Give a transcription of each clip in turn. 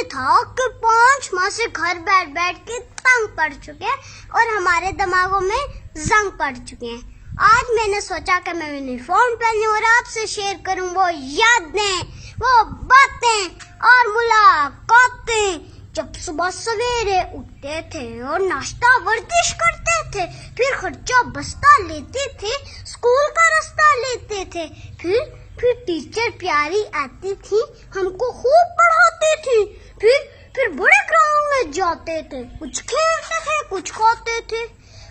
था कि 5 माह से घर बैठ बैठ के तंग पड़ चुके हैं और हमारे दिमागों में जंग पड़ चुके हैं। आज मैंने सोचा कि मैं यूनिफॉर्म पहनूं और आपसे शेयर करूं वो यादें, वो बातें और मुलाकातें जब सुबह सवेरे उठते थे और नाश्ता वर्जिश करते थे, फिर खर्चा बस्ता लेते थे, स्कूल का रास्ता लेते थे, फिर टीचर प्यारी आती थी, हमको खूब पढ़ाती थी, फिर बड़े ग्राउंड में जाते थे, कुछ खेलते थे, कुछ खाते थे।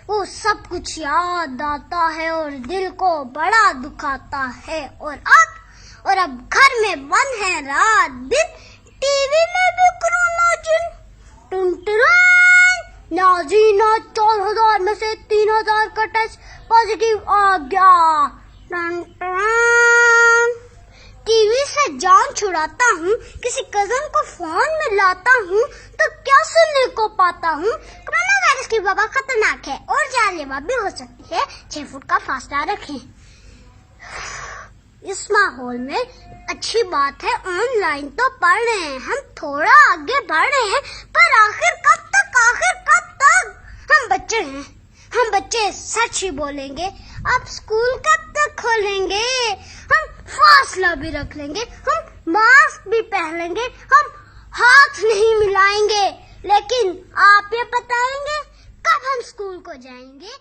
वो सब कुछ याद आता है और दिल को बड़ा दुखाता है। और अब घर में बंद है रात दिन, टीवी में भी कोरोना जिन, नाजीना 4000 में से 3000 का टेस्ट पॉजिटिव आ गया। टीवी से जान छुड़ाता हूँ, किसी कजन को फोन में लाता हूँ तो क्या सुनने को पाता हूँ, कोरोना वायरस की वबा खतरनाक है और जानलेवा भी हो सकती है, 6 फुट का फासला रखें। इस माहौल में अच्छी बात है ऑनलाइन तो पढ़ रहे हैं, हम थोड़ा आगे बढ़ रहे हैं, पर आखिर कब तक हम बच्चे हैं, हम बच्चे सच ही बोलेंगे। अब स्कूल कब तक खोलेंगे, हम फासला भी रख लेंगे, हम मास्क भी पहनेंगे, हम हाथ नहीं मिलाएंगे, लेकिन आप ये बताएंगे कब हम स्कूल को जाएंगे।